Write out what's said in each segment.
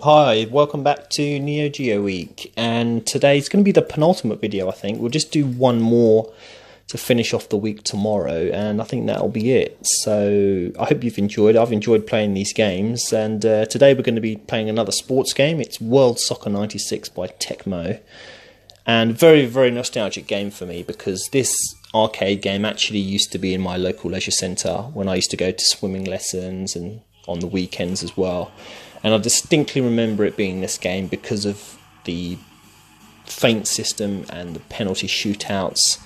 Hi, welcome back to Neo Geo Week, and today's going to be the penultimate video. I think we'll just do one more to finish off the week tomorrow, and I think that'll be it. So I hope you've enjoyed. I've enjoyed playing these games, and today we're going to be playing another sports game. It's World Soccer 96 by Tecmo, and very nostalgic game for me because this arcade game actually used to be in my local leisure centre when I used to go to swimming lessons and on the weekends as well. And I distinctly remember it being this game because of the feint system and the penalty shootouts.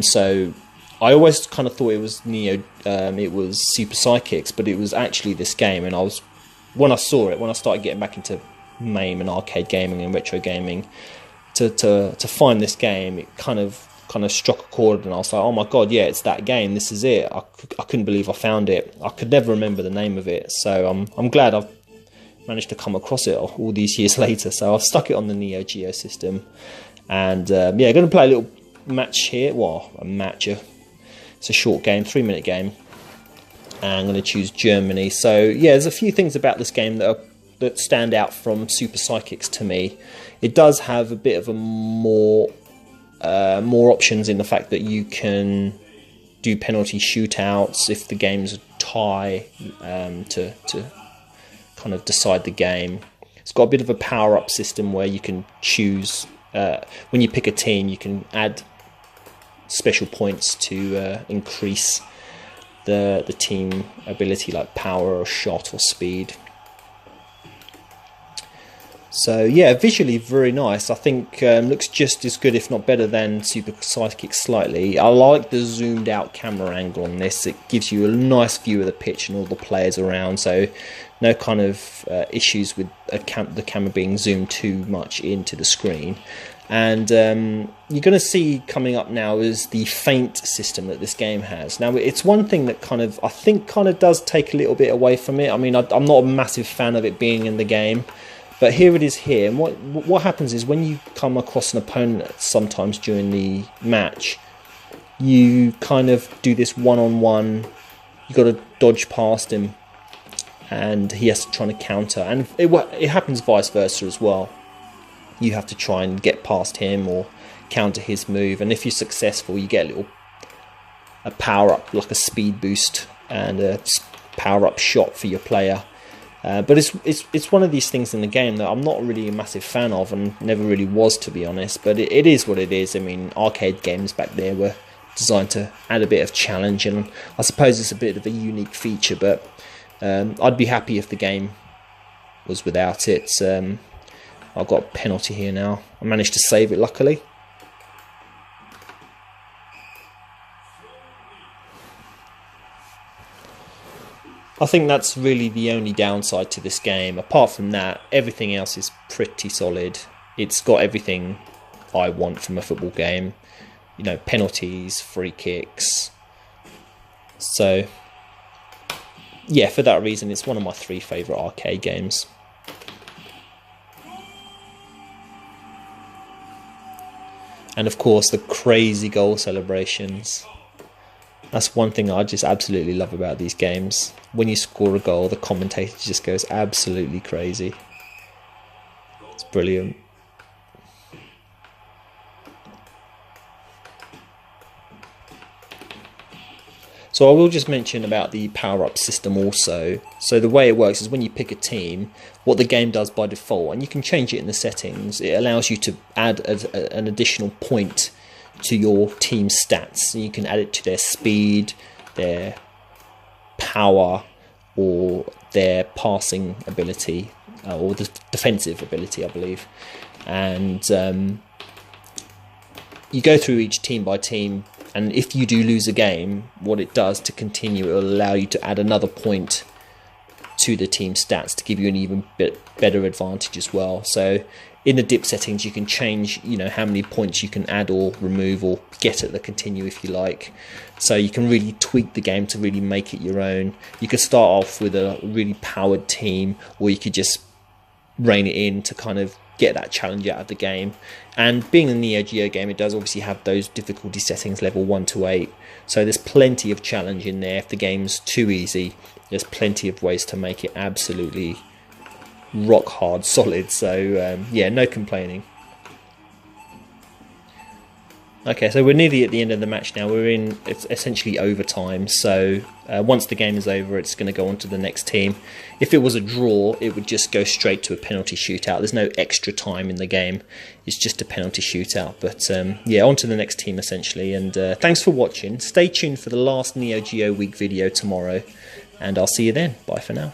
So I always kind of thought it was it was Super Sidekicks, but it was actually this game. And when I saw it, when I started getting back into MAME and arcade gaming and retro gaming, to find this game, it kind of struck a chord, and I was like, oh my god, yeah, it's that game. This is it. I couldn't believe I found it. I could never remember the name of it, so I'm glad I've managed to come across it all these years later. So I've stuck it on the Neo Geo system, and yeah, going to play a little match here. Well, it's a short game, 3-minute game, and I'm going to choose Germany. So yeah, there's a few things about this game that stand out from Super Sidekicks to me. It does have a bit of a more options in the fact that you can do penalty shootouts if the game's a tie, to kind of decide the game. It's got a bit of a power-up system where you can choose, when you pick a team, you can add special points to increase the team ability, like power or shot or speed. So yeah, visually very nice. I think looks just as good, if not better, than Super Sidekicks slightly. I like the zoomed out camera angle on this. It gives you a nice view of the pitch and all the players around, so no kind of issues with the camera being zoomed too much into the screen. And you're going to see coming up now is the feint system that this game has. Now, it's one thing that I think does take a little bit away from it. I mean, I'm not a massive fan of it being in the game, but here it is here. And what happens is when you come across an opponent sometimes during the match, you kind of do this one-on-one. You got to dodge past him, and he has to try to counter. And it happens vice versa as well. You have to try and get past him or counter his move. And if you're successful, you get a power-up, like a speed boost and a power-up shot for your player. But it's one of these things in the game that I'm not really a massive fan of, and never really was, to be honest. But it is what it is. I mean, arcade games back there were designed to add a bit of challenge, and I suppose it's a bit of a unique feature. But I'd be happy if the game was without it. I've got a penalty here now. I managed to save it, luckily. I think that's really the only downside to this game. Apart from that, everything else is pretty solid. It's got everything I want from a football game. You know, penalties, free kicks. So yeah, for that reason, it's one of my 3 favourite arcade games. And of course, the crazy goal celebrations. That's one thing I just absolutely love about these games. When you score a goal, the commentator just goes absolutely crazy. It's brilliant. So I will just mention about the power-up system also. So the way it works is when you pick a team, what the game does by default, and you can change it in the settings, it allows you to add an additional point to your team's stats. So you can add it to their speed, their power, or their passing ability, or the defensive ability, I believe. And you go through each team by team, and if you do lose a game, what it does to continue, it will allow you to add another point to the team stats to give you an even bit better advantage as well. So in the dip settings, you can change, how many points you can add or remove or get at the continue if you like. So you can really tweak the game to really make it your own. You could start off with a really powered team, or you could just rein it in to kind of get that challenge out of the game. And being a Neo Geo game, it does obviously have those difficulty settings, level 1 to 8. So there's plenty of challenge in there. If the game's too easy, there's plenty of ways to make it absolutely rock hard solid. So yeah, no complaining. Okay, so we're nearly at the end of the match now. We're in, it's essentially overtime, so once the game is over, it's going to go on to the next team. If it was a draw, it would just go straight to a penalty shootout. There's no extra time in the game. It's just a penalty shootout. But yeah, on to the next team, essentially. And thanks for watching. Stay tuned for the last Neo Geo Week video tomorrow, and I'll see you then. Bye for now.